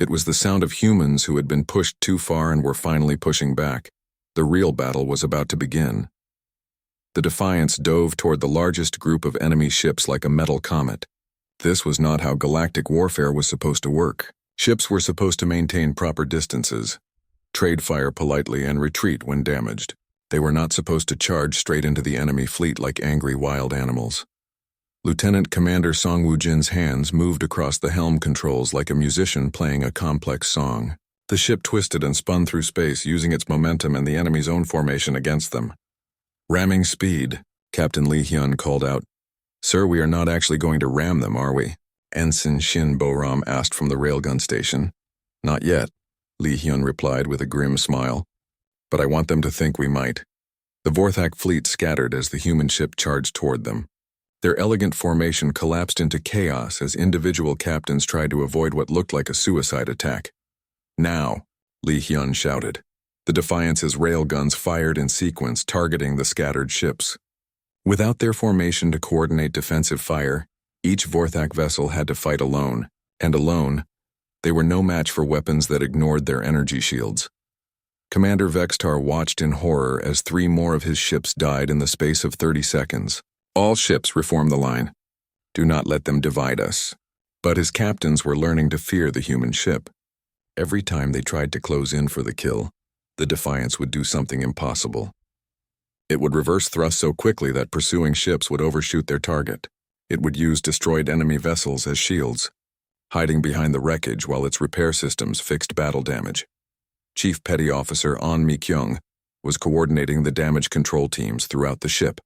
It was the sound of humans who had been pushed too far and were finally pushing back. The real battle was about to begin. The Defiance dove toward the largest group of enemy ships like a metal comet. This was not how galactic warfare was supposed to work. Ships were supposed to maintain proper distances, trade fire politely, and retreat when damaged. They were not supposed to charge straight into the enemy fleet like angry wild animals. Lieutenant Commander Song Woo-jin's hands moved across the helm controls like a musician playing a complex song. The ship twisted and spun through space, using its momentum and the enemy's own formation against them. "Ramming speed," Captain Lee Hyun called out. "Sir, we are not actually going to ram them, are we?" Ensign Shin Bo-ram asked from the railgun station. "Not yet," Lee Hyun replied with a grim smile. "But I want them to think we might." The Vorthak fleet scattered as the human ship charged toward them. Their elegant formation collapsed into chaos as individual captains tried to avoid what looked like a suicide attack. "Now," Lee Hyun shouted. The Defiance's railguns fired in sequence, targeting the scattered ships. Without their formation to coordinate defensive fire, each Vorthak vessel had to fight alone, and alone, they were no match for weapons that ignored their energy shields. Commander Vextar watched in horror as 3 more of his ships died in the space of 30 seconds. "All ships reform the line. Do not let them divide us." But his captains were learning to fear the human ship. Every time they tried to close in for the kill, the Defiance would do something impossible. It would reverse thrust so quickly that pursuing ships would overshoot their target. It would use destroyed enemy vessels as shields, hiding behind the wreckage while its repair systems fixed battle damage. Chief Petty Officer An Mi-kyung was coordinating the damage control teams throughout the ship.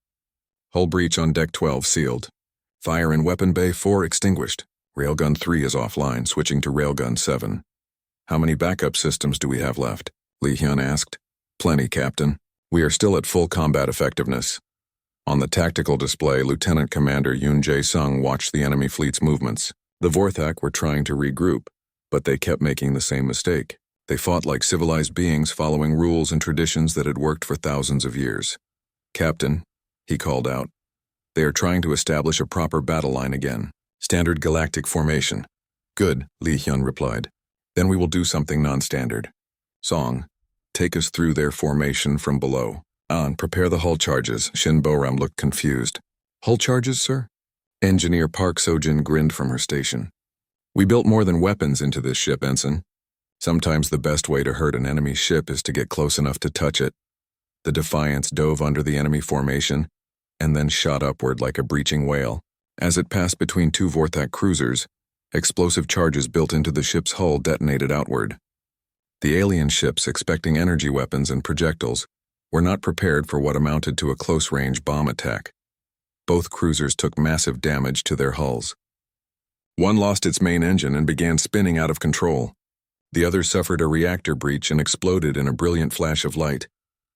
"Hull breach on Deck 12 sealed. Fire in Weapon Bay 4 extinguished. Railgun 3 is offline, switching to Railgun 7. "How many backup systems do we have left?" Lee Hyun asked. "Plenty, Captain. We are still at full combat effectiveness." On the tactical display, Lieutenant Commander Yoon Jae-sung watched the enemy fleet's movements. The Vorthak were trying to regroup, but they kept making the same mistake. They fought like civilized beings following rules and traditions that had worked for thousands of years. "Captain," he called out, "they are trying to establish a proper battle line again. Standard galactic formation." "Good," Lee Hyun replied. "Then we will do something non-standard. Song, take us through their formation from below." "An, prepare the hull charges." Shin Bo-ram looked confused. "Hull charges, sir?" Engineer Park Sojin grinned from her station. "We built more than weapons into this ship, Ensign. Sometimes the best way to hurt an enemy ship is to get close enough to touch it." The Defiance dove under the enemy formation and then shot upward like a breaching whale. As it passed between 2 Vorthak cruisers, explosive charges built into the ship's hull detonated outward. The alien ships, expecting energy weapons and projectiles, were not prepared for what amounted to a close-range bomb attack. Both cruisers took massive damage to their hulls. One lost its main engine and began spinning out of control. The other suffered a reactor breach and exploded in a brilliant flash of light.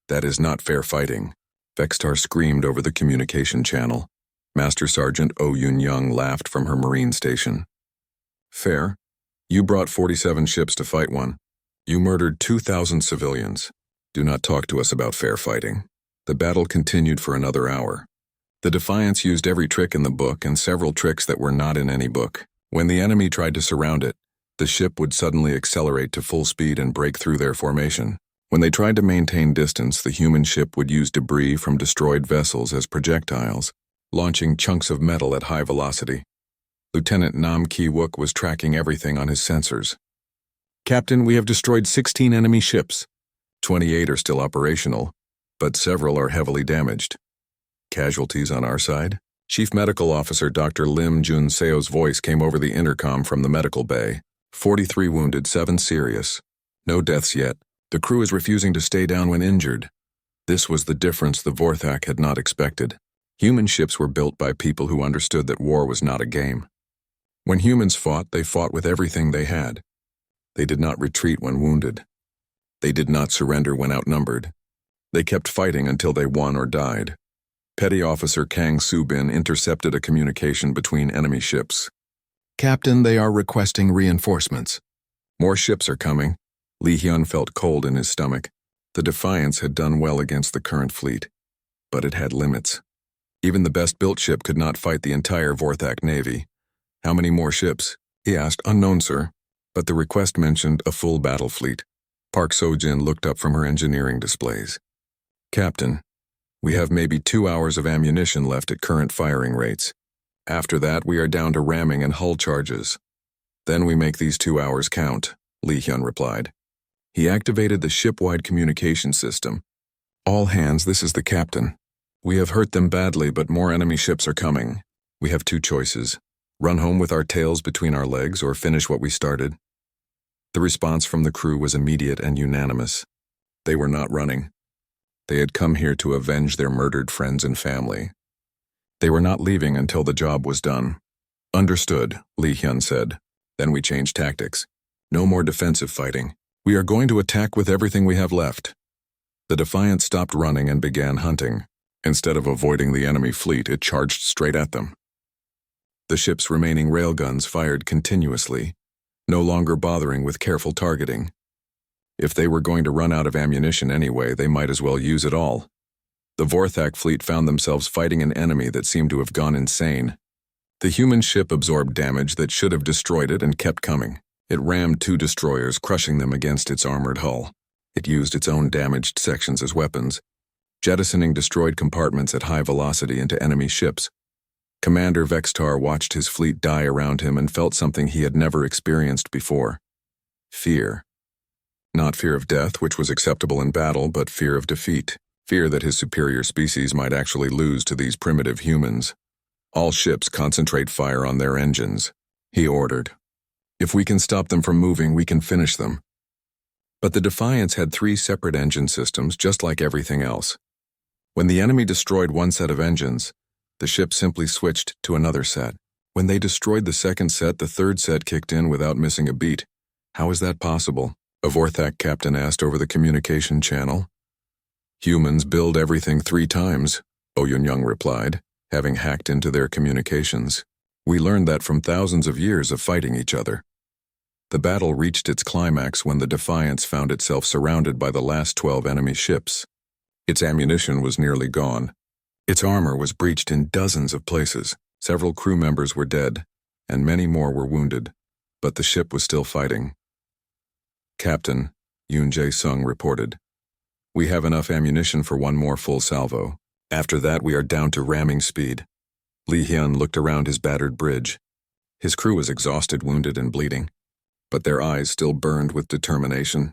"That is not fair fighting," Vextar screamed over the communication channel. Master Sergeant Oh Yoon-young laughed from her marine station. "Fair? You brought 47 ships to fight one. You murdered 2,000 civilians. Do not talk to us about fair fighting." The battle continued for another hour. The Defiance used every trick in the book and several tricks that were not in any book. When the enemy tried to surround it, the ship would suddenly accelerate to full speed and break through their formation. When they tried to maintain distance, the human ship would use debris from destroyed vessels as projectiles, launching chunks of metal at high velocity. Lieutenant Nam Ki-wook was tracking everything on his sensors. "Captain, we have destroyed 16 enemy ships. 28 are still operational, but several are heavily damaged." "Casualties on our side?" Chief Medical Officer Dr. Lim Jun-seo's voice came over the intercom from the medical bay. 43 wounded, 7 serious. No deaths yet. The crew is refusing to stay down when injured." This was the difference the Vorthak had not expected. Human ships were built by people who understood that war was not a game. When humans fought, they fought with everything they had. They did not retreat when wounded. They did not surrender when outnumbered. They kept fighting until they won or died. Petty Officer Kang Soo-bin intercepted a communication between enemy ships. "Captain, they are requesting reinforcements." "More ships are coming." Lee Hyun felt cold in his stomach. The Defiance had done well against the current fleet, but it had limits. Even the best-built ship could not fight the entire Vorthak navy. "How many more ships?" he asked. "Unknown, sir, but the request mentioned a full battle fleet. Park Seo-jin looked up from her engineering displays. Captain, we have maybe 2 hours of ammunition left at current firing rates. After that, we are down to ramming and hull charges. Then we make these 2 hours count, Lee Hyun replied. He activated the ship-wide communication system. All hands, this is the captain. We have hurt them badly, but more enemy ships are coming. We have 2 choices. Run home with our tails between our legs or finish what we started. The response from the crew was immediate and unanimous. They were not running. They had come here to avenge their murdered friends and family. They were not leaving until the job was done. Understood, Lee Hyun said. Then we changed tactics. No more defensive fighting. We are going to attack with everything we have left. The Defiant stopped running and began hunting. Instead of avoiding the enemy fleet, it charged straight at them. The ship's remaining railguns fired continuously, no longer bothering with careful targeting. If they were going to run out of ammunition anyway, they might as well use it all. The Vorthak fleet found themselves fighting an enemy that seemed to have gone insane. The human ship absorbed damage that should have destroyed it and kept coming. It rammed 2 destroyers, crushing them against its armored hull. It used its own damaged sections as weapons, jettisoning destroyed compartments at high velocity into enemy ships. Commander Vextar watched his fleet die around him and felt something he had never experienced before. Fear. Not fear of death, which was acceptable in battle, but fear of defeat. Fear that his superior species might actually lose to these primitive humans. All ships concentrate fire on their engines, he ordered. If we can stop them from moving, we can finish them. But the Defiance had 3 separate engine systems, just like everything else. When the enemy destroyed one set of engines, the ship simply switched to another set. When they destroyed the second set, the third set kicked in without missing a beat. How is that possible? A Vorthak captain asked over the communication channel. Humans build everything 3 times, Oh Yun-young replied, having hacked into their communications. We learned that from thousands of years of fighting each other. The battle reached its climax when the Defiance found itself surrounded by the last 12 enemy ships. Its ammunition was nearly gone. Its armor was breached in dozens of places. Several crew members were dead, and many more were wounded, but the ship was still fighting. Captain, Yoon Jae-sung reported. We have enough ammunition for 1 more full salvo. After that, we are down to ramming speed. Lee Hyun looked around his battered bridge. His crew was exhausted, wounded, and bleeding, but their eyes still burned with determination.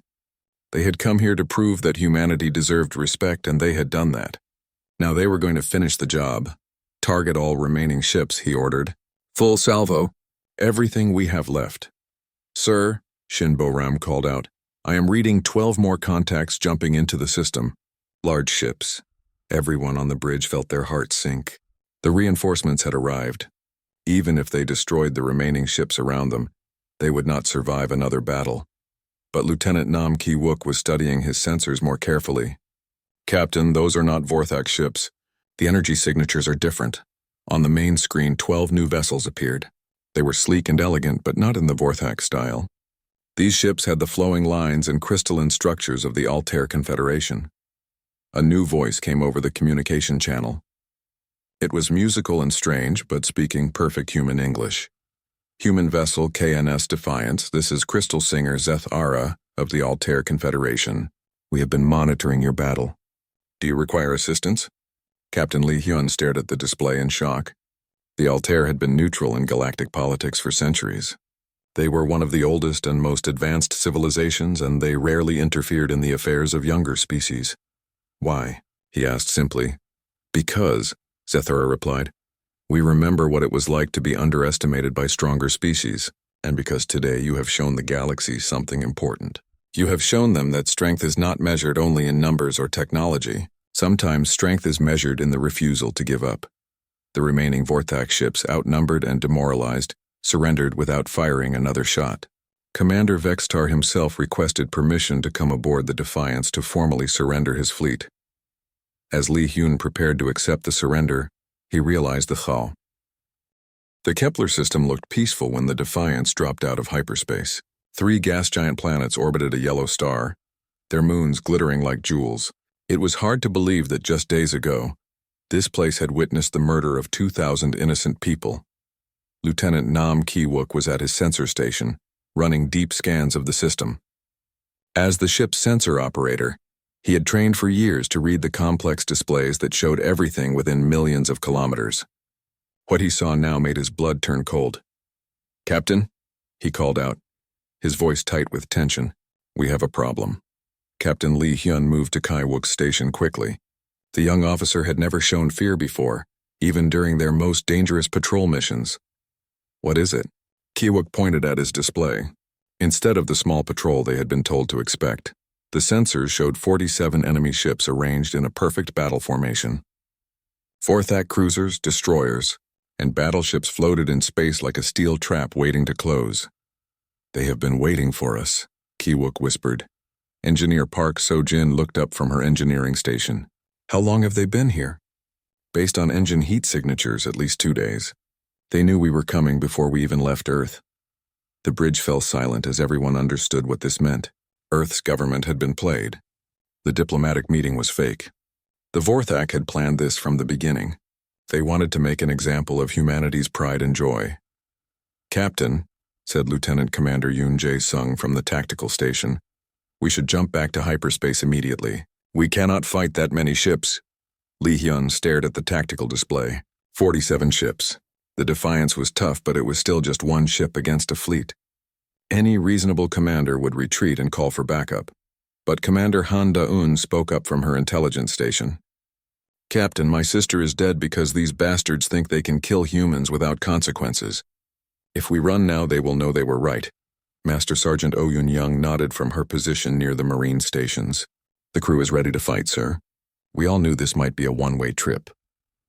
They had come here to prove that humanity deserved respect, and they had done that. Now they were going to finish the job. Target all remaining ships, he ordered. Full salvo. Everything we have left. Sir, Shin Bo-ram called out, I am reading 12 more contacts jumping into the system. Large ships. Everyone on the bridge felt their hearts sink. The reinforcements had arrived. Even if they destroyed the remaining ships around them, they would not survive another battle. But Lieutenant Nam Ki-wook was studying his sensors more carefully. Captain, those are not Vorthak ships. The energy signatures are different. On the main screen, 12 new vessels appeared. They were sleek and elegant, but not in the Vorthak style. These ships had the flowing lines and crystalline structures of the Altair Confederation. A new voice came over the communication channel. It was musical and strange, but speaking perfect human English. Human vessel KNS Defiance, this is Crystal Singer Zeth Ara of the Altair Confederation. We have been monitoring your battle. Do you require assistance? Captain Lee Hyun stared at the display in shock. The Altair had been neutral in galactic politics for centuries. They were one of the oldest and most advanced civilizations, and they rarely interfered in the affairs of younger species. Why? He asked simply. Because, Zethara replied. We remember what it was like to be underestimated by stronger species, and because today you have shown the galaxy something important. You have shown them that strength is not measured only in numbers or technology. Sometimes strength is measured in the refusal to give up. The remaining Vorthak ships, outnumbered and demoralized, surrendered without firing another shot. Commander Vextar himself requested permission to come aboard the Defiance to formally surrender his fleet. As Lee Hyun prepared to accept the surrender, he realized the chaos. The Kepler system looked peaceful when the Defiance dropped out of hyperspace. 3 gas giant planets orbited a yellow star, their moons glittering like jewels. It was hard to believe that just days ago, this place had witnessed the murder of 2,000 innocent people. Lieutenant Nam Ki-wook was at his sensor station, running deep scans of the system. As the ship's sensor operator, he had trained for years to read the complex displays that showed everything within millions of kilometers. What he saw now made his blood turn cold. "Captain," he called out, his voice tight with tension, "we have a problem." Captain Lee Hyun moved to Kaiwook's station quickly. The young officer had never shown fear before, even during their most dangerous patrol missions. "What is it?" Kaiwook pointed at his display. Instead of the small patrol they had been told to expect, the sensors showed 47 enemy ships arranged in a perfect battle formation. Fourth-act cruisers, destroyers, and battleships floated in space like a steel trap waiting to close. "They have been waiting for us," Kaiwook whispered. Engineer Park So-jin looked up from her engineering station. "How long have they been here?" "Based on engine heat signatures, at least 2 days. They knew we were coming before we even left Earth." The bridge fell silent as everyone understood what this meant. Earth's government had been played. The diplomatic meeting was fake. The Vorthak had planned this from the beginning. They wanted to make an example of humanity's pride and joy. "Captain," said Lieutenant Commander Yoon Jae-sung from the tactical station, "we should jump back to hyperspace immediately. We cannot fight that many ships." Lee Hyun stared at the tactical display. 47 ships. The Defiance was tough, but it was still just one ship against a fleet. Any reasonable commander would retreat and call for backup. But Commander Han Da-eun spoke up from her intelligence station. "Captain, my sister is dead because these bastards think they can kill humans without consequences. If we run now, they will know they were right." Master Sergeant Oh Yun-young nodded from her position near the marine stations. "The crew is ready to fight, sir." We all knew this might be a one-way trip.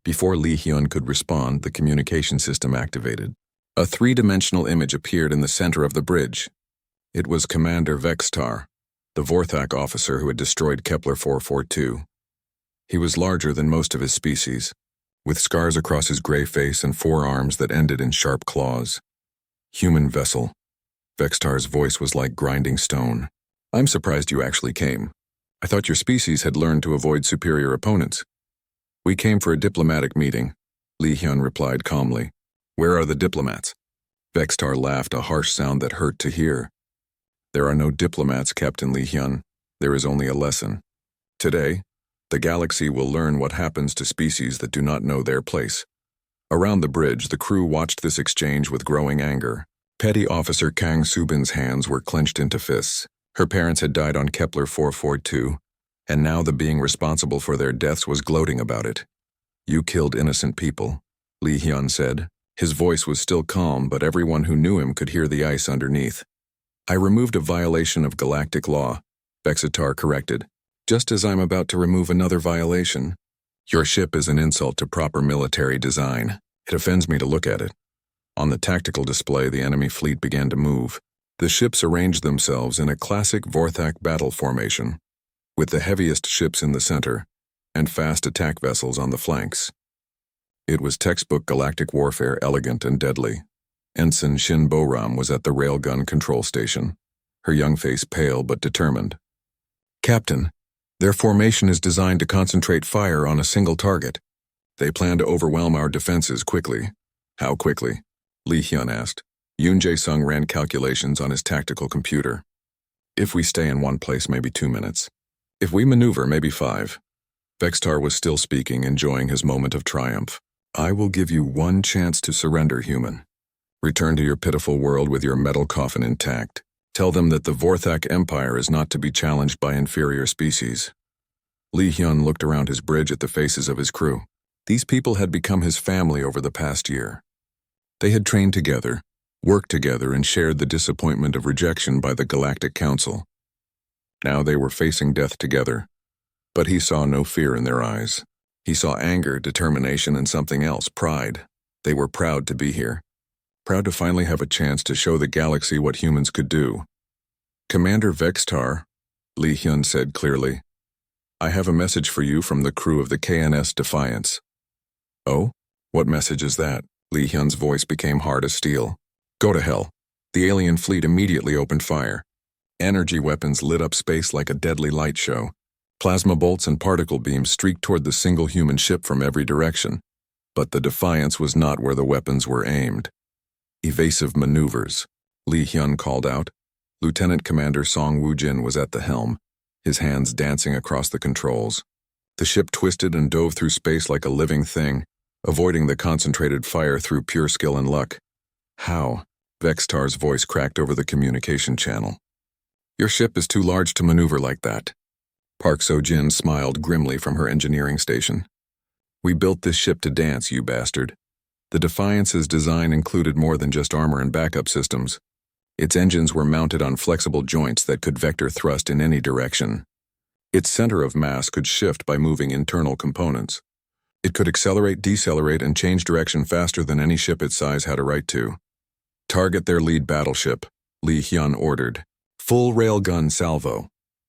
Before Lee Hyun could respond, the communication system activated. A three-dimensional image appeared in the center of the bridge. It was Commander Vextar, the Vorthak officer who had destroyed Kepler 442. He was larger than most of his species, with scars across his gray face and 4 arms that ended in sharp claws. "Human vessel." Vextar's voice was like grinding stone. "I'm surprised you actually came. I thought your species had learned to avoid superior opponents." "We came for a diplomatic meeting," Lee Hyun replied calmly. "Where are the diplomats?" Vextar laughed, a harsh sound that hurt to hear. "There are no diplomats, Captain Lee Hyun. There is only a lesson. Today, the galaxy will learn what happens to species that do not know their place." Around the bridge, the crew watched this exchange with growing anger. Petty Officer Kang Subin's hands were clenched into fists. Her parents had died on Kepler 442, and now the being responsible for their deaths was gloating about it. "You killed innocent people," Lee Hyun said. His voice was still calm, but everyone who knew him could hear the ice underneath. "I removed a violation of galactic law," Vextar corrected. "Just as I'm about to remove another violation. Your ship is an insult to proper military design. It offends me to look at it." On the tactical display, the enemy fleet began to move. The ships arranged themselves in a classic Vorthak battle formation, with the heaviest ships in the center and fast attack vessels on the flanks. It was textbook galactic warfare, elegant and deadly. Ensign Shin Boram was at the railgun control station, her young face pale but determined. "Captain, their formation is designed to concentrate fire on a single target. They plan to overwhelm our defenses quickly." "How quickly?" Lee Hyun asked. Yoon Jae-sung ran calculations on his tactical computer. "If we stay in one place, maybe 2 minutes. If we maneuver, maybe 5. Vextar was still speaking, enjoying his moment of triumph. "I will give you one chance to surrender, human. Return to your pitiful world with your metal coffin intact. Tell them that the Vorthak Empire is not to be challenged by inferior species." Lee Hyun looked around his bridge at the faces of his crew. These people had become his family over the past year. They had trained together, worked together, and shared the disappointment of rejection by the Galactic Council. Now they were facing death together. But he saw no fear in their eyes. He saw anger, determination, and something else, pride. They were proud to be here. Proud to finally have a chance to show the galaxy what humans could do. "Commander Vextar," Lee Hyun said clearly, "I have a message for you from the crew of the KNS Defiance." "Oh? What message is that?" Lee Hyun's voice became hard as steel. "Go to hell." The alien fleet immediately opened fire. Energy weapons lit up space like a deadly light show. Plasma bolts and particle beams streaked toward the single human ship from every direction. But the Defiance was not where the weapons were aimed. Evasive maneuvers. Li Hyun called out. Lieutenant Commander Song Woo-jin was at the helm, his hands dancing across the controls. The ship twisted and dove through space like a living thing, avoiding the concentrated fire through pure skill and luck. How? Vextar's voice cracked over the communication channel. Your ship is too large to maneuver like that. Park So-jin smiled grimly from her engineering station. We built this ship to dance, you bastard. The Defiance's design included more than just armor and backup systems. Its engines were mounted on flexible joints that could vector thrust in any direction. Its center of mass could shift by moving internal components. It could accelerate, decelerate, and change direction faster than any ship its size had a right to. Target their lead battleship, Li Hyun ordered. Full railgun salvo.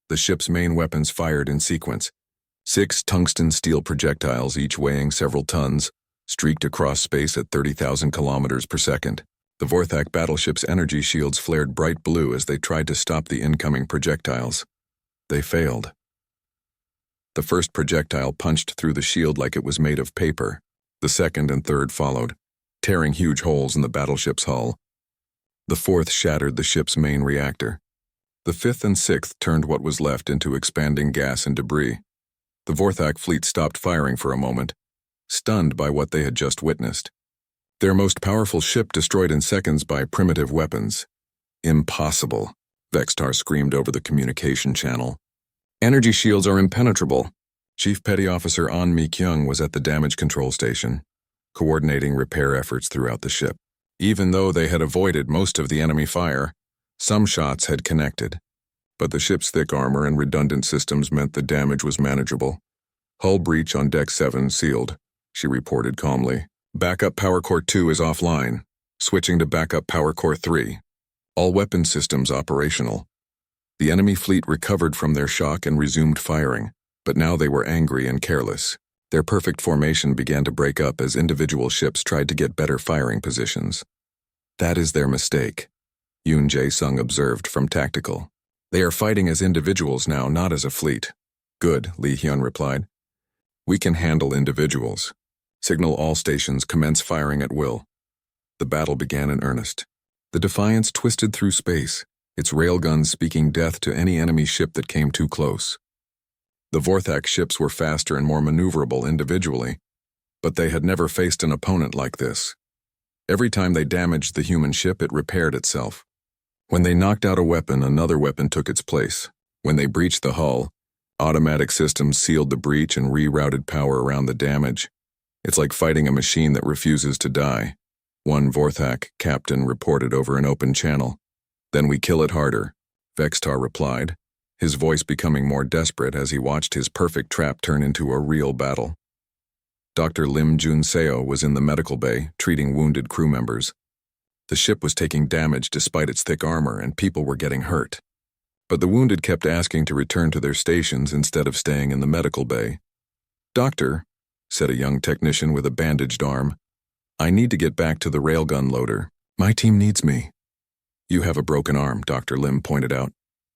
The ship's main weapons fired in sequence. 6 tungsten steel projectiles, each weighing several tons, streaked across space at 30,000 kilometers per second. The Vorthak battleship's energy shields flared bright blue as they tried to stop the incoming projectiles. They failed. The first projectile punched through the shield like it was made of paper. The second and third followed, tearing huge holes in the battleship's hull. The fourth shattered the ship's main reactor. The fifth and sixth turned what was left into expanding gas and debris. The Vorthak fleet stopped firing for a moment, stunned by what they had just witnessed. Their most powerful ship destroyed in seconds by primitive weapons. Impossible, Vextar screamed over the communication channel. Energy shields are impenetrable. Chief Petty Officer An Mi-kyung was at the damage control station, coordinating repair efforts throughout the ship. Even though they had avoided most of the enemy fire, some shots had connected. But the ship's thick armor and redundant systems meant the damage was manageable. Hull breach on Deck 7 sealed, she reported calmly. Backup Power Core 2 is offline. Switching to Backup Power Core 3. All weapon systems operational. The enemy fleet recovered from their shock and resumed firing, but now they were angry and careless. Their perfect formation began to break up as individual ships tried to get better firing positions. That is their mistake, Yoon Jae-sung observed from Tactical. They are fighting as individuals now, not as a fleet. Good, Li Hyun replied. We can handle individuals. Signal all stations, commence firing at will. The battle began in earnest. The Defiance twisted through space, its railguns speaking death to any enemy ship that came too close. The Vorthak ships were faster and more maneuverable individually, but they had never faced an opponent like this. Every time they damaged the human ship, it repaired itself. When they knocked out a weapon, another weapon took its place. When they breached the hull, automatic systems sealed the breach and rerouted power around the damage. It's like fighting a machine that refuses to die, one Vorthak captain reported over an open channel. Then we kill it harder, Vextar replied, his voice becoming more desperate as he watched his perfect trap turn into a real battle. Dr. Lim Jun-seo was in the medical bay, treating wounded crew members. The ship was taking damage despite its thick armor, and people were getting hurt. But the wounded kept asking to return to their stations instead of staying in the medical bay. Doctor, said a young technician with a bandaged arm, I need to get back to the railgun loader. My team needs me. You have a broken arm, Dr. Lim pointed out.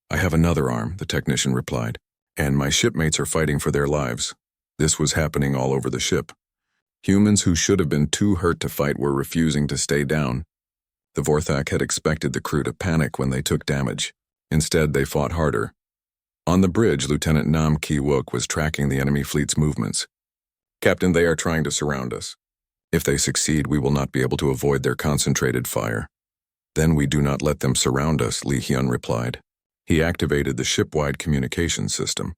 I have another arm, the technician replied, and my shipmates are fighting for their lives. This was happening all over the ship. Humans who should have been too hurt to fight were refusing to stay down. The Vorthak had expected the crew to panic when they took damage. Instead, they fought harder. On the bridge, Lieutenant Nam Ki-wook was tracking the enemy fleet's movements. Captain, they are trying to surround us. If they succeed, we will not be able to avoid their concentrated fire. Then we do not let them surround us, Li Hyun replied. He activated the ship-wide communication system.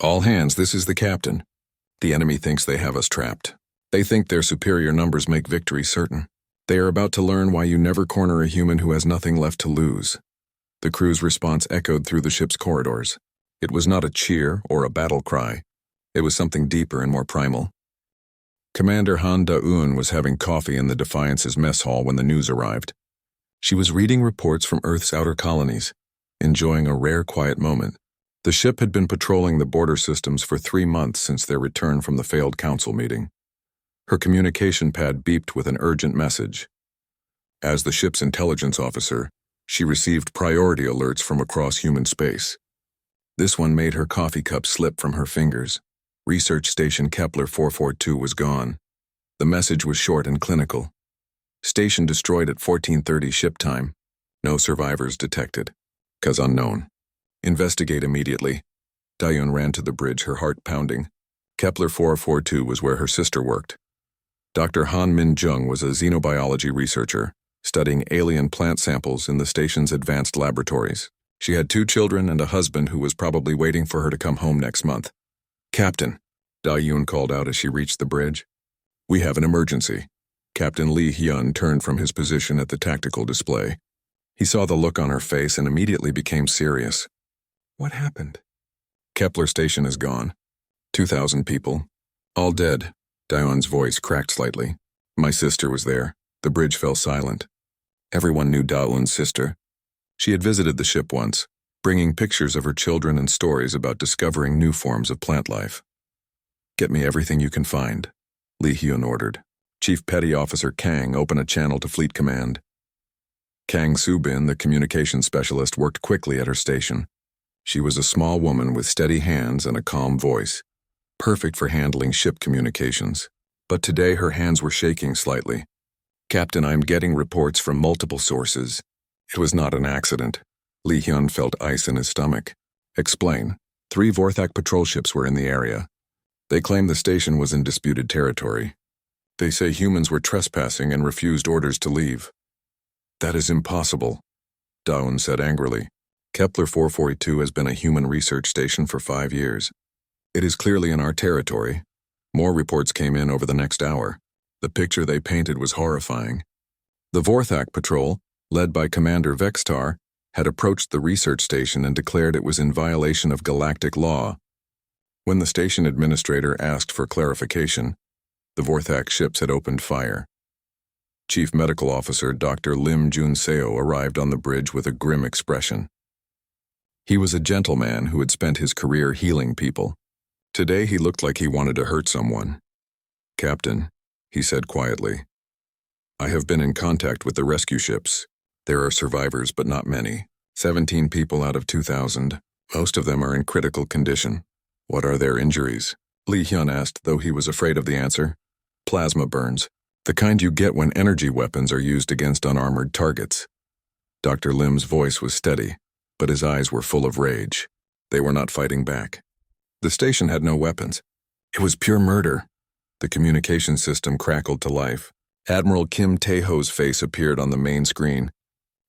All hands, this is the captain. The enemy thinks they have us trapped. They think their superior numbers make victory certain. They are about to learn why you never corner a human who has nothing left to lose. The crew's response echoed through the ship's corridors. It was not a cheer or a battle cry. It was something deeper and more primal. Commander Han Da-eun was having coffee in the Defiance's mess hall when the news arrived. She was reading reports from Earth's outer colonies, enjoying a rare quiet moment. The ship had been patrolling the border systems for 3 months since their return from the failed council meeting. Her communication pad beeped with an urgent message. As the ship's intelligence officer, she received priority alerts from across human space. This one made her coffee cup slip from her fingers. Research Station Kepler 442 was gone. The message was short and clinical. Station destroyed at 14:30 ship time. No survivors detected. Cause unknown. Investigate immediately. Dayun ran to the bridge, her heart pounding. Kepler 442 was where her sister worked. Dr. Han Min Jung was a xenobiology researcher, studying alien plant samples in the station's advanced laboratories. She had 2 children and a husband who was probably waiting for her to come home next month. Captain, Dayun called out as she reached the bridge. We have an emergency. Captain Lee Hyun turned from his position at the tactical display. He saw the look on her face and immediately became serious. What happened? Kepler station is gone. 2,000 people. All dead. Dayun's voice cracked slightly. My sister was there. The bridge fell silent. Everyone knew Dayun's sister. She had visited the ship once, bringing pictures of her children and stories about discovering new forms of plant life. Get me everything you can find, Lee Hyun ordered. Chief Petty Officer Kang opened a channel to Fleet Command. Kang Soo-bin, the communications specialist, worked quickly at her station. She was a small woman with steady hands and a calm voice, perfect for handling ship communications. But today her hands were shaking slightly. Captain, I'm getting reports from multiple sources. It was not an accident. Lee Hyun felt ice in his stomach. Explain. 3 Vorthak patrol ships were in the area. They claim the station was in disputed territory. They say humans were trespassing and refused orders to leave. That is impossible, Dayun said angrily. Kepler 442 has been a human research station for 5 years. It is clearly in our territory. More reports came in over the next hour. The picture they painted was horrifying. The Vorthak patrol, led by Commander Vextar, had approached the research station and declared it was in violation of galactic law. When the station administrator asked for clarification, the Vorthak ships had opened fire. Chief Medical Officer Dr. Lim Jun-seo arrived on the bridge with a grim expression. He was a gentleman who had spent his career healing people. Today he looked like he wanted to hurt someone. Captain, he said quietly, I have been in contact with the rescue ships. There are survivors, but not many. 17 people out of 2,000. Most of them are in critical condition. What are their injuries? Lee Hyun asked, though he was afraid of the answer. Plasma burns. The kind you get when energy weapons are used against unarmored targets. Dr. Lim's voice was steady, but his eyes were full of rage. They were not fighting back. The station had no weapons. It was pure murder. The communication system crackled to life. Admiral Kim Tae-ho's face appeared on the main screen.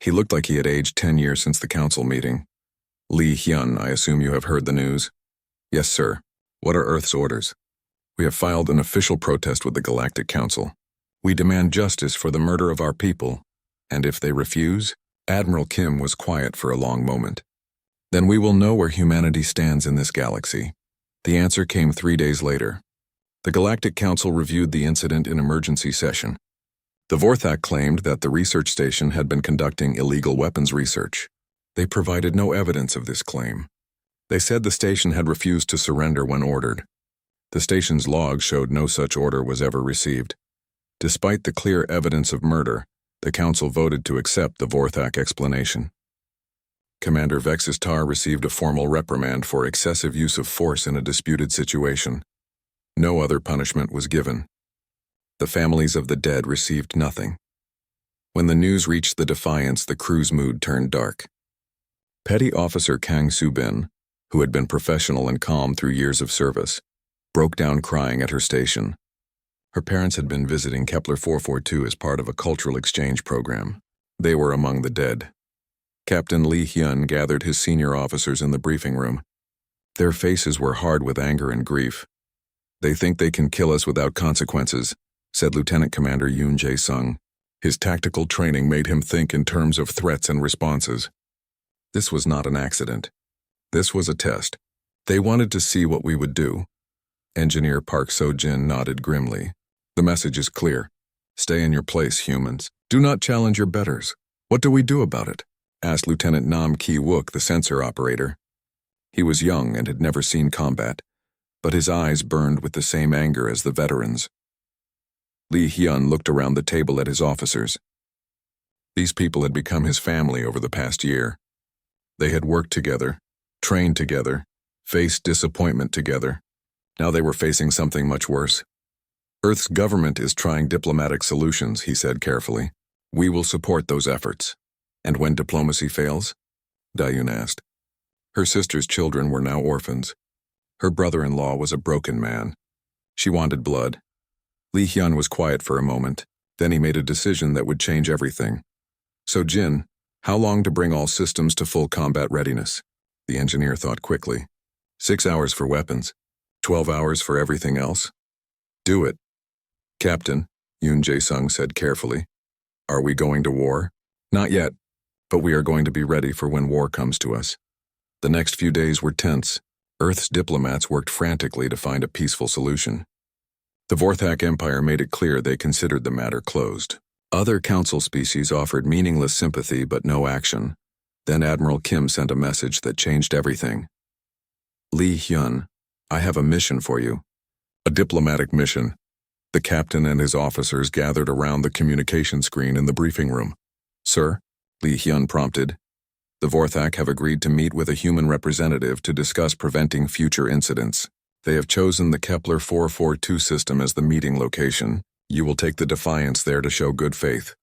He looked like he had aged 10 years since the council meeting. Lee Hyun, I assume you have heard the news? Yes, sir. What are Earth's orders? We have filed an official protest with the Galactic Council. We demand justice for the murder of our people, and if they refuse, Admiral Kim was quiet for a long moment. Then we will know where humanity stands in this galaxy. The answer came 3 days later. The Galactic Council reviewed the incident in emergency session. The Vorthak claimed that the research station had been conducting illegal weapons research. They provided no evidence of this claim. They said the station had refused to surrender when ordered. The station's log showed no such order was ever received. Despite the clear evidence of murder, the council voted to accept the Vorthak explanation. Commander Vexistar received a formal reprimand for excessive use of force in a disputed situation. No other punishment was given. The families of the dead received nothing. When the news reached the Defiance, the crew's mood turned dark. Petty Officer Kang Soo-bin, who had been professional and calm through years of service, broke down crying at her station. Her parents had been visiting Kepler 442 as part of a cultural exchange program. They were among the dead. Captain Lee Hyun gathered his senior officers in the briefing room. Their faces were hard with anger and grief. They think they can kill us without consequences, said Lieutenant Commander Yoon Jae-sung. His tactical training made him think in terms of threats and responses. This was not an accident. This was a test. They wanted to see what we would do. Engineer Park So-jin nodded grimly. The message is clear. Stay in your place, humans. Do not challenge your betters. What do we do about it? Asked Lieutenant Nam Ki-wook, the sensor operator. He was young and had never seen combat, but his eyes burned with the same anger as the veterans. Lee Hyun looked around the table at his officers. These people had become his family over the past year. They had worked together, trained together, faced disappointment together. Now they were facing something much worse. Earth's government is trying diplomatic solutions, he said carefully. We will support those efforts. And when diplomacy fails? Dayun asked. Her sister's children were now orphans. Her brother-in-law was a broken man. She wanted blood. Li Hyun was quiet for a moment. Then he made a decision that would change everything. So Jin, how long to bring all systems to full combat readiness? The engineer thought quickly. 6 hours for weapons. 12 hours for everything else? Do it. Captain, Yoon Jae-sung said carefully. Are we going to war? Not yet, but we are going to be ready for when war comes to us. The next few days were tense. Earth's diplomats worked frantically to find a peaceful solution. The Vorthak Empire made it clear they considered the matter closed. Other council species offered meaningless sympathy but no action. Then Admiral Kim sent a message that changed everything. Li Hyun, I have a mission for you. A diplomatic mission. The captain and his officers gathered around the communication screen in the briefing room. Sir, Li Hyun prompted. The Vorthak have agreed to meet with a human representative to discuss preventing future incidents. They have chosen the Kepler 442 system as the meeting location. You will take the Defiance there to show good faith.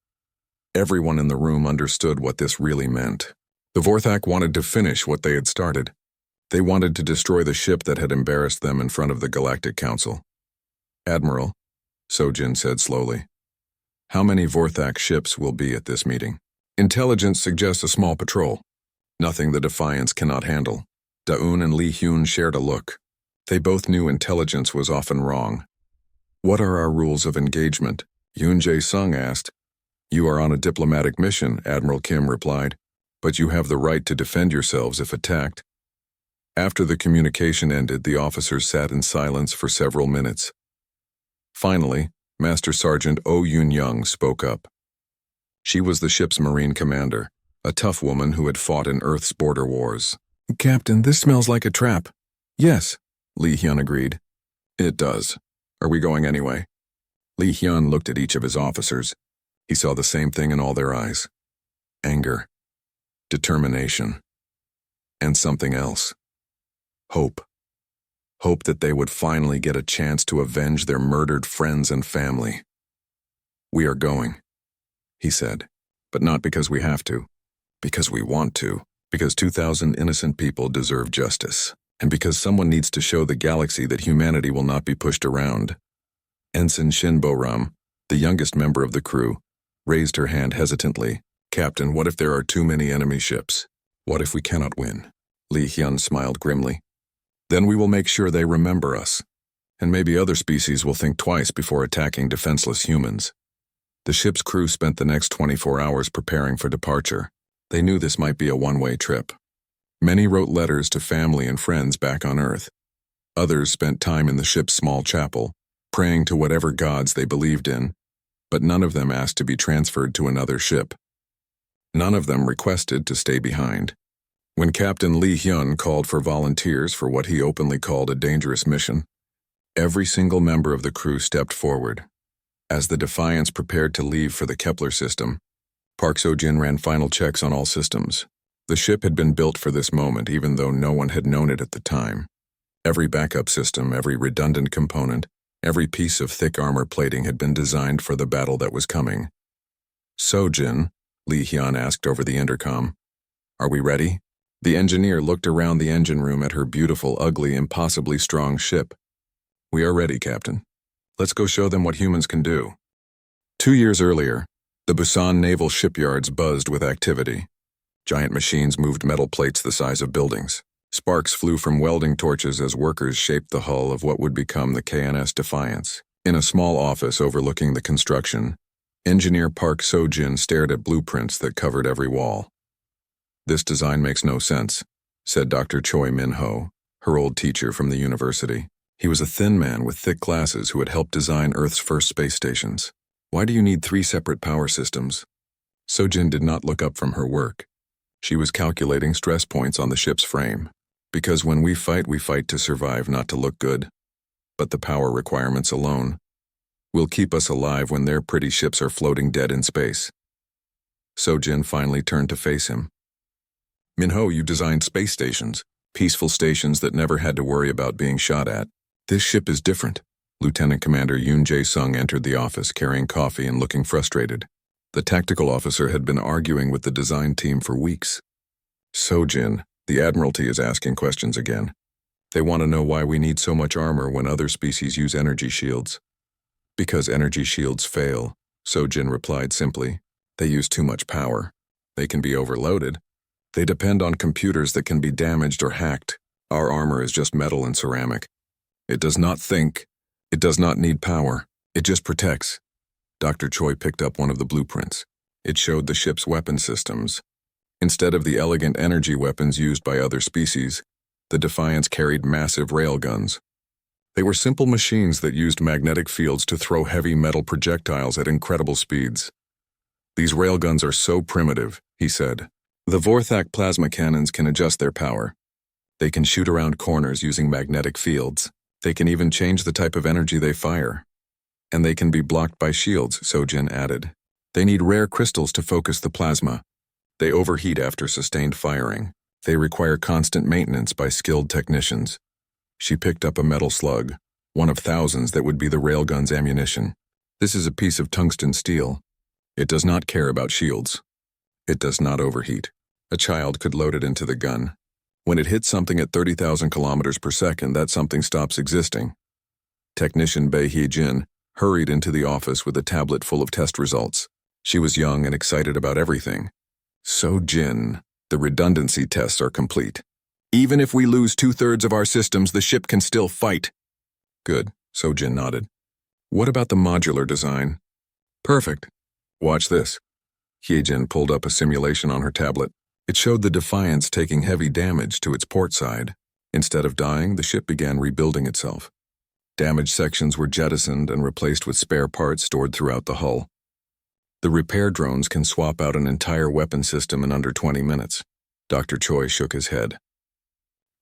Everyone in the room understood what this really meant. The Vorthak wanted to finish what they had started. They wanted to destroy the ship that had embarrassed them in front of the Galactic Council. Admiral, Sojin said slowly, how many Vorthak ships will be at this meeting? Intelligence suggests a small patrol. Nothing the Defiance cannot handle. Daun and Li Hyun shared a look. They both knew intelligence was often wrong. What are our rules of engagement? Yoon Jae-sung asked. You are on a diplomatic mission, Admiral Kim replied, but you have the right to defend yourselves if attacked. After the communication ended, the officers sat in silence for several minutes. Finally, Master Sergeant Oh Yoon-young spoke up. She was the ship's Marine commander, a tough woman who had fought in Earth's border wars. Captain, this smells like a trap. Yes, Li Hyun agreed. It does. Are we going anyway? Li Hyun looked at each of his officers. He saw the same thing in all their eyes. Anger. Determination. And something else. Hope. Hope that they would finally get a chance to avenge their murdered friends and family. We are going, he said, but not because we have to, because we want to, because 2,000 innocent people deserve justice, and because someone needs to show the galaxy that humanity will not be pushed around. Ensign Shin Bo-ram, the youngest member of the crew, raised her hand hesitantly. Captain, what if there are too many enemy ships? What if we cannot win? Li Hyun smiled grimly. Then we will make sure they remember us, and maybe other species will think twice before attacking defenseless humans. The ship's crew spent the next 24 hours preparing for departure. They knew this might be a one-way trip. Many wrote letters to family and friends back on Earth. Others spent time in the ship's small chapel, praying to whatever gods they believed in, but none of them asked to be transferred to another ship. None of them requested to stay behind. When Captain Li Hyun called for volunteers for what he openly called a dangerous mission, every single member of the crew stepped forward. As the Defiance prepared to leave for the Kepler system, Park Seo-jin ran final checks on all systems. The ship had been built for this moment, even though no one had known it at the time. Every backup system, every redundant component, every piece of thick armor plating had been designed for the battle that was coming. Seo-jin, Li Hyun asked over the intercom, are we ready? The engineer looked around the engine room at her beautiful, ugly, impossibly strong ship. We are ready, Captain. Let's go show them what humans can do. 2 years earlier, the Busan naval shipyards buzzed with activity. Giant machines moved metal plates the size of buildings. Sparks flew from welding torches as workers shaped the hull of what would become the KNS Defiance. In a small office overlooking the construction, engineer Park Seo-jin stared at blueprints that covered every wall. This design makes no sense, said Dr. Choi Min-ho, her old teacher from the university. He was a thin man with thick glasses who had helped design Earth's first space stations. Why do you need 3 separate power systems? Seo-jin did not look up from her work. She was calculating stress points on the ship's frame. Because when we fight to survive, not to look good. But the power requirements alone will keep us alive when their pretty ships are floating dead in space. Seo-jin finally turned to face him. Min-ho, you designed space stations, peaceful stations that never had to worry about being shot at. This ship is different. Lieutenant Commander Yoon Jae-sung entered the office carrying coffee and looking frustrated. The tactical officer had been arguing with the design team for weeks. Sojin, the Admiralty is asking questions again. They want to know why we need so much armor when other species use energy shields. Because energy shields fail, Sojin replied simply. They use too much power. They can be overloaded. They depend on computers that can be damaged or hacked. Our armor is just metal and ceramic. It does not think. It does not need power. It just protects. Dr. Choi picked up one of the blueprints. It showed the ship's weapon systems. Instead of the elegant energy weapons used by other species, the Defiance carried massive railguns. They were simple machines that used magnetic fields to throw heavy metal projectiles at incredible speeds. These railguns are so primitive, he said. The Vorthak plasma cannons can adjust their power. They can shoot around corners using magnetic fields. They can even change the type of energy they fire. And they can be blocked by shields, Sojin added. They need rare crystals to focus the plasma. They overheat after sustained firing. They require constant maintenance by skilled technicians. She picked up a metal slug, one of thousands that would be the railgun's ammunition. This is a piece of tungsten steel. It does not care about shields. It does not overheat. A child could load it into the gun. When it hits something at 30,000 kilometers per second, that something stops existing. Technician Bei Hee-jin hurried into the office with a tablet full of test results. She was young and excited about everything. Sojin, the redundancy tests are complete. Even if we lose 2/3 of our systems, the ship can still fight. Good, Sojin nodded. What about the modular design? Perfect. Watch this. Hye-jin pulled up a simulation on her tablet. It showed the Defiance taking heavy damage to its port side. Instead of dying, the ship began rebuilding itself. Damaged sections were jettisoned and replaced with spare parts stored throughout the hull. The repair drones can swap out an entire weapon system in under 20 minutes. Dr. Choi shook his head.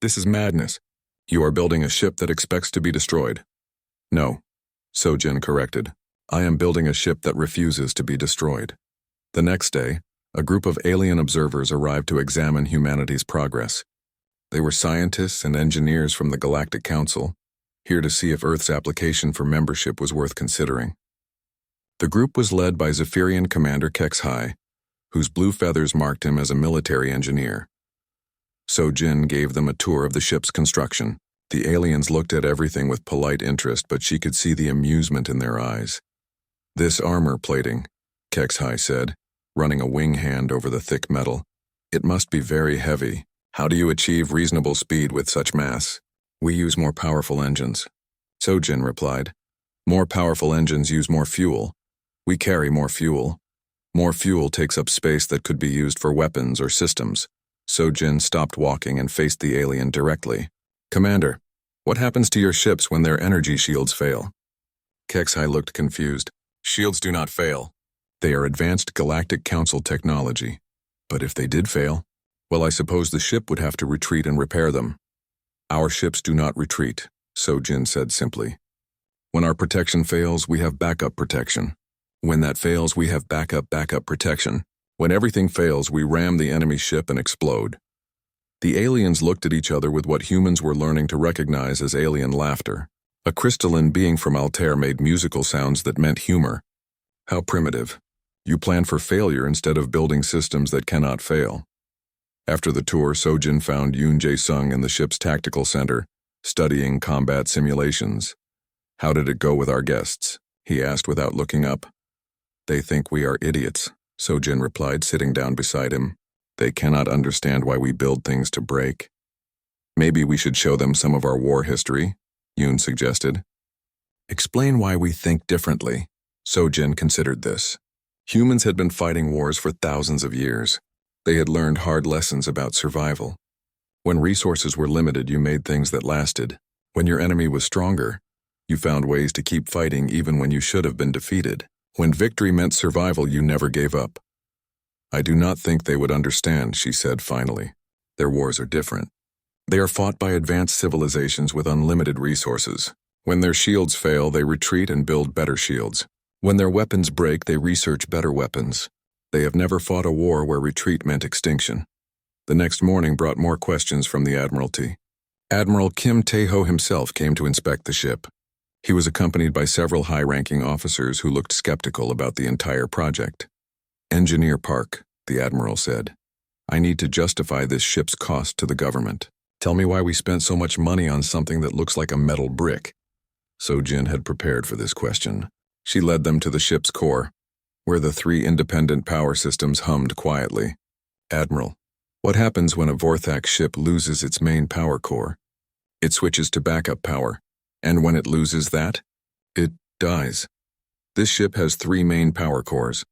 This is madness. You are building a ship that expects to be destroyed. No, Sojin corrected. I am building a ship that refuses to be destroyed. The next day, a group of alien observers arrived to examine humanity's progress. They were scientists and engineers from the Galactic Council, here to see if Earth's application for membership was worth considering. The group was led by Zephyrian Commander HFY, whose blue feathers marked him as a military engineer. Sojin gave them a tour of the ship's construction. The aliens looked at everything with polite interest, but she could see the amusement in their eyes. This armor plating, HFY said, running a wing hand over the thick metal. It must be very heavy. How do you achieve reasonable speed with such mass? We use more powerful engines. Sojin replied. More powerful engines use more fuel. We carry more fuel. More fuel takes up space that could be used for weapons or systems. Sojin stopped walking and faced the alien directly. Commander, what happens to your ships when their energy shields fail? HFY looked confused. Shields do not fail. They are advanced Galactic Council technology. But if they did fail, well, I suppose the ship would have to retreat and repair them. Our ships do not retreat, Sojin said simply. When our protection fails, we have backup protection. When that fails, we have backup protection. When everything fails, we ram the enemy ship and explode. The aliens looked at each other with what humans were learning to recognize as alien laughter. A crystalline being from Altair made musical sounds that meant humor. How primitive. You plan for failure instead of building systems that cannot fail. After the tour, Sojin found Yoon Jae-sung in the ship's tactical center, studying combat simulations. How did it go with our guests? He asked without looking up. They think we are idiots, Sojin replied, sitting down beside him. They cannot understand why we build things to break. Maybe we should show them some of our war history, Yoon suggested. Explain why we think differently. Sojin considered this. Humans had been fighting wars for thousands of years. They had learned hard lessons about survival. When resources were limited, you made things that lasted. When your enemy was stronger, you found ways to keep fighting even when you should have been defeated. When victory meant survival, you never gave up. I do not think they would understand, she said finally. Their wars are different. They are fought by advanced civilizations with unlimited resources. When their shields fail, they retreat and build better shields. When their weapons break, they research better weapons. They have never fought a war where retreat meant extinction. The next morning brought more questions from the Admiralty. Admiral Kim Tae-ho himself came to inspect the ship. He was accompanied by several high-ranking officers who looked skeptical about the entire project. Engineer Park, the Admiral said. I need to justify this ship's cost to the government. Tell me why we spent so much money on something that looks like a metal brick. So-Jin had prepared for this question. She led them to the ship's core, where the 3 independent power systems hummed quietly. Admiral, what happens when a Vorthak ship loses its main power core? It switches to backup power, and when it loses that, it dies. This ship has 3 main power cores.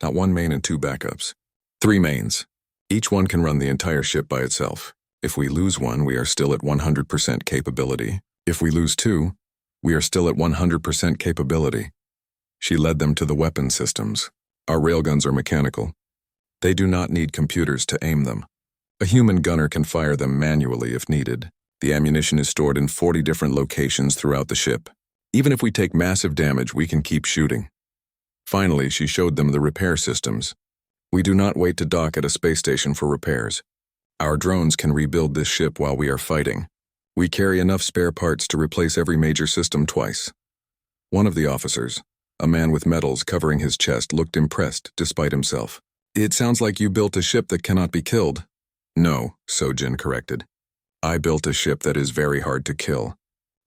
Not 1 main and 2 backups. 3 mains. Each one can run the entire ship by itself. If we lose one, we are still at 100% capability. If we lose 2, we are still at 100% capability. She led them to the weapon systems. Our railguns are mechanical. They do not need computers to aim them. A human gunner can fire them manually if needed. The ammunition is stored in 40 different locations throughout the ship. Even if we take massive damage, we can keep shooting. Finally, she showed them the repair systems. We do not wait to dock at a space station for repairs. Our drones can rebuild this ship while we are fighting. We carry enough spare parts to replace every major system twice. One of the officers, a man with medals covering his chest, looked impressed despite himself. It sounds like you built a ship that cannot be killed. No, So-Jin corrected. I built a ship that is very hard to kill,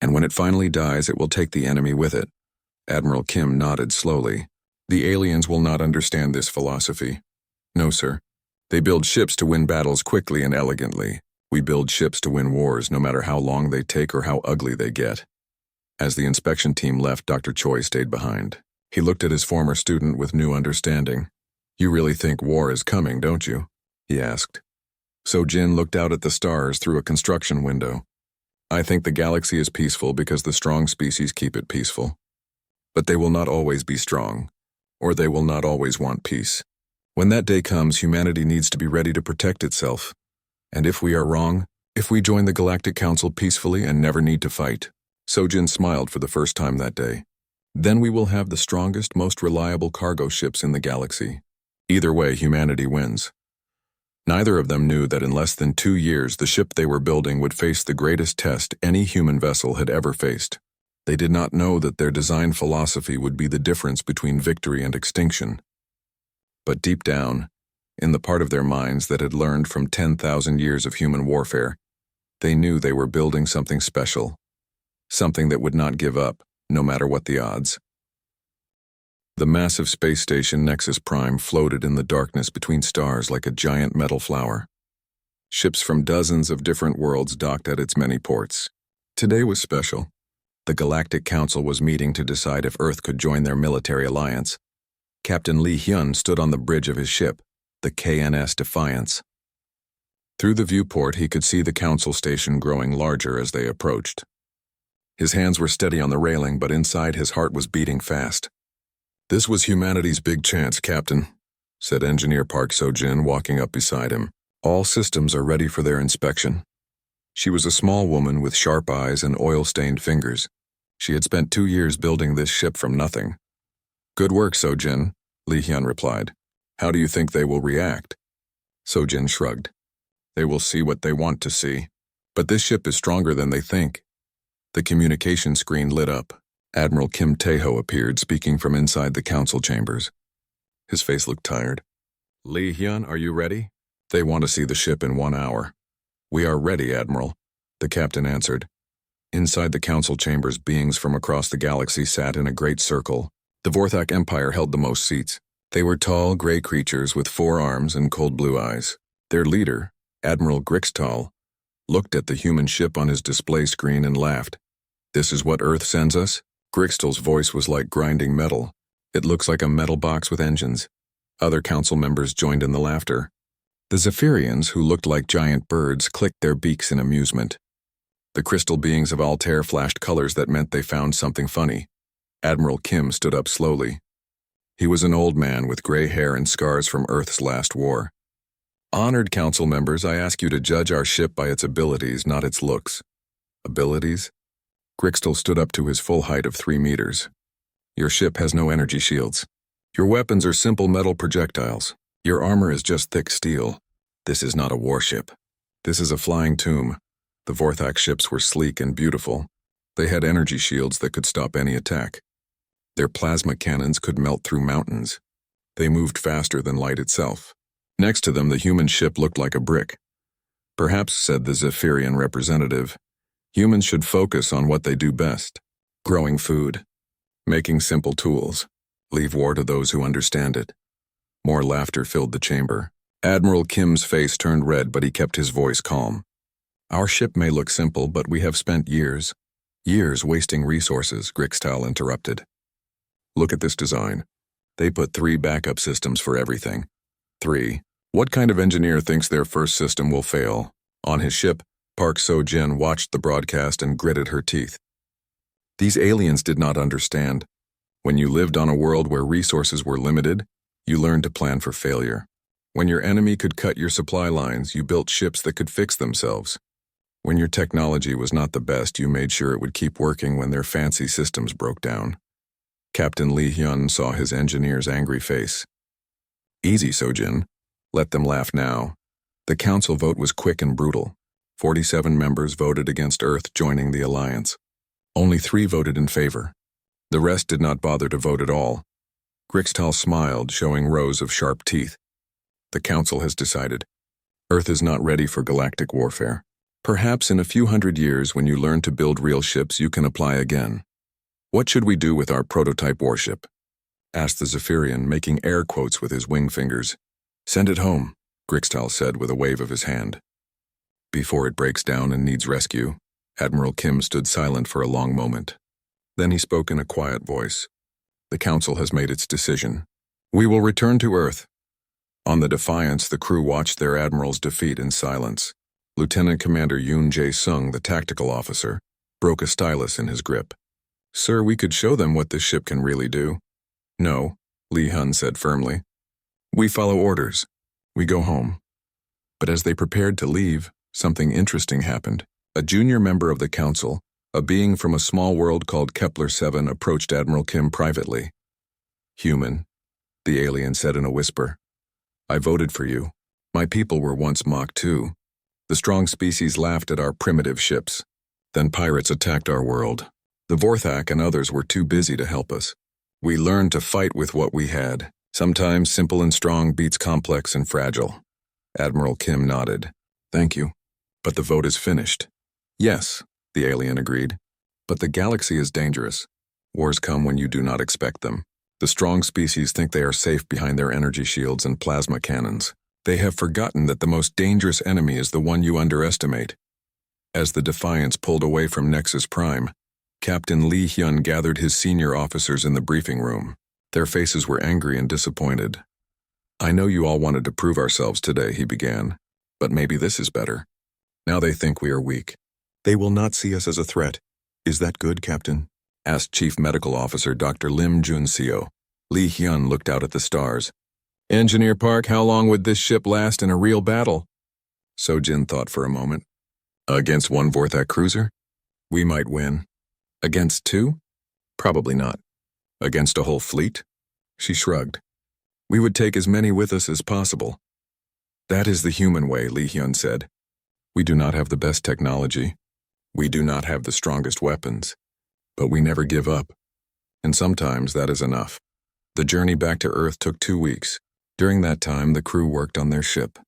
and when it finally dies, it will take the enemy with it. Admiral Kim nodded slowly. The aliens will not understand this philosophy. No, sir. They build ships to win battles quickly and elegantly. We build ships to win wars, no matter how long they take or how ugly they get. As the inspection team left, Dr. Choi stayed behind. He looked at his former student with new understanding. You really think war is coming, don't you? He asked. So-Jin looked out at the stars through a construction window. I think the galaxy is peaceful because the strong species keep it peaceful. But they will not always be strong, or they will not always want peace. When that day comes, humanity needs to be ready to protect itself. And if we are wrong, if we join the Galactic Council peacefully and never need to fight, So-Jin smiled for the first time that day. Then we will have the strongest, most reliable cargo ships in the galaxy. Either way, humanity wins. Neither of them knew that in less than 2 years, the ship they were building would face the greatest test any human vessel had ever faced. They did not know that their design philosophy would be the difference between victory and extinction. But deep down, in the part of their minds that had learned from 10,000 years of human warfare, they knew they were building something special, something that would not give up, no matter what the odds. The massive space station Nexus Prime floated in the darkness between stars like a giant metal flower. Ships from dozens of different worlds docked at its many ports. Today was special. The Galactic Council was meeting to decide if Earth could join their military alliance. Captain Lee Hyun stood on the bridge of his ship, the KNS Defiance. Through the viewport, he could see the council station growing larger as they approached. His hands were steady on the railing, but inside his heart was beating fast. This was humanity's big chance, Captain, said Engineer Park So-Jin, walking up beside him. All systems are ready for their inspection. She was a small woman with sharp eyes and oil-stained fingers. She had spent 2 years building this ship from nothing. Good work, So-Jin, Lee Hyun replied. How do you think they will react? So-Jin shrugged. They will see what they want to see. But this ship is stronger than they think. The communication screen lit up. Admiral Kim Tae-ho appeared, speaking from inside the council chambers. His face looked tired. Lee Hyun, are you ready? They want to see the ship in 1 hour. We are ready, Admiral, the captain answered. Inside the council chambers, beings from across the galaxy sat in a great circle. The Vorthak Empire held the most seats. They were tall, gray creatures with 4 arms and cold blue eyes. Their leader, Admiral Grixtal, looked at the human ship on his display screen and laughed. This is what Earth sends us? Grixtal's voice was like grinding metal. It looks like a metal box with engines. Other council members joined in the laughter. The Zephyrians, who looked like giant birds, clicked their beaks in amusement. The crystal beings of Altair flashed colors that meant they found something funny. Admiral Kim stood up slowly. He was an old man with gray hair and scars from Earth's last war. Honored council members, I ask you to judge our ship by its abilities, not its looks. Abilities? Grixtal stood up to his full height of 3 meters. Your ship has no energy shields. Your weapons are simple metal projectiles. Your armor is just thick steel. This is not a warship. This is a flying tomb. The Vorthak ships were sleek and beautiful. They had energy shields that could stop any attack. Their plasma cannons could melt through mountains. They moved faster than light itself. Next to them, the human ship looked like a brick. Perhaps, said the Zephyrian representative, humans should focus on what they do best. Growing food, making simple tools, leave war to those who understand it. More laughter filled the chamber. Admiral Kim's face turned red, but he kept his voice calm. Our ship may look simple, but we have spent years wasting resources, Grixtal interrupted. Look at this design. They put 3 backup systems for everything. 3. What kind of engineer thinks their first system will fail? On his ship, Park So-jin watched the broadcast and gritted her teeth. These aliens did not understand. When you lived on a world where resources were limited, you learned to plan for failure. When your enemy could cut your supply lines, you built ships that could fix themselves. When your technology was not the best, you made sure it would keep working when their fancy systems broke down. Captain Lee Hyun saw his engineer's angry face. Easy, So-jin. Let them laugh now. The council vote was quick and brutal. 47 members voted against Earth joining the alliance. Only 3 voted in favor. The rest did not bother to vote at all. Grixtal smiled, showing rows of sharp teeth. The council has decided. Earth is not ready for galactic warfare. Perhaps in a few hundred years, when you learn to build real ships, you can apply again. What should we do with our prototype warship? Asked the Zephyrian, making air quotes with his wing fingers. Send it home, Grixtal said with a wave of his hand. Before it breaks down and needs rescue. Admiral Kim stood silent for a long moment. Then he spoke in a quiet voice. The council has made its decision. We will return to Earth. On the Defiance, the crew watched their admiral's defeat in silence. Lieutenant Commander Yoon Jae-sung, the tactical officer, broke a stylus in his grip. Sir, we could show them what this ship can really do. No, Lee Hyun said firmly. We follow orders. We go home. But as they prepared to leave, something interesting happened. A junior member of the council, a being from a small world called Kepler-7, approached Admiral Kim privately. Human, the alien said in a whisper. I voted for you. My people were once mocked too. The strong species laughed at our primitive ships. Then pirates attacked our world. The Vorthak and others were too busy to help us. We learned to fight with what we had. Sometimes simple and strong beats complex and fragile. Admiral Kim nodded. Thank you. But the vote is finished. Yes, the alien agreed. But the galaxy is dangerous. Wars come when you do not expect them. The strong species think they are safe behind their energy shields and plasma cannons. They have forgotten that the most dangerous enemy is the one you underestimate. As the Defiance pulled away from Nexus Prime, Captain Lee Hyun gathered his senior officers in the briefing room. Their faces were angry and disappointed. I know you all wanted to prove ourselves today, he began. But maybe this is better. Now they think we are weak. They will not see us as a threat. Is that good, Captain? Asked Chief Medical Officer Dr. Lim Jun-seo. Lee Hyun looked out at the stars. Engineer Park, how long would this ship last in a real battle? So-jin thought for a moment. Against one Vorthak cruiser? We might win. Against 2? Probably not. Against a whole fleet? She shrugged. We would take as many with us as possible. That is the human way, Lee Hyun said. We do not have the best technology. We do not have the strongest weapons. But we never give up. And sometimes that is enough. The journey back to Earth took 2 weeks. During that time, the crew worked on their ship.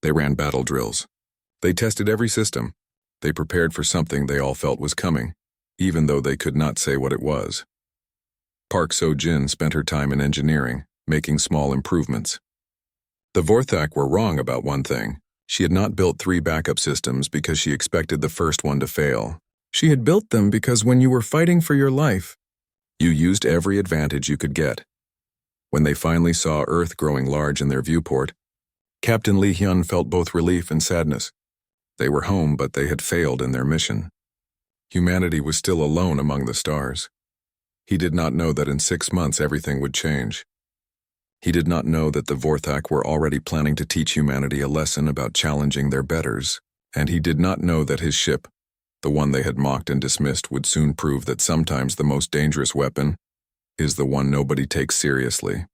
They ran battle drills. They tested every system. They prepared for something they all felt was coming, even though they could not say what it was. Park So-jin spent her time in engineering, making small improvements. The Vorthak were wrong about one thing. She had not built 3 backup systems because she expected the first one to fail. She had built them because when you were fighting for your life, you used every advantage you could get. When they finally saw Earth growing large in their viewport, Captain Lee Hyun felt both relief and sadness. They were home, but they had failed in their mission. Humanity was still alone among the stars. He did not know that in 6 months everything would change. He did not know that the Vorthak were already planning to teach humanity a lesson about challenging their betters, and he did not know that his ship, the one they had mocked and dismissed, would soon prove that sometimes the most dangerous weapon is the one nobody takes seriously.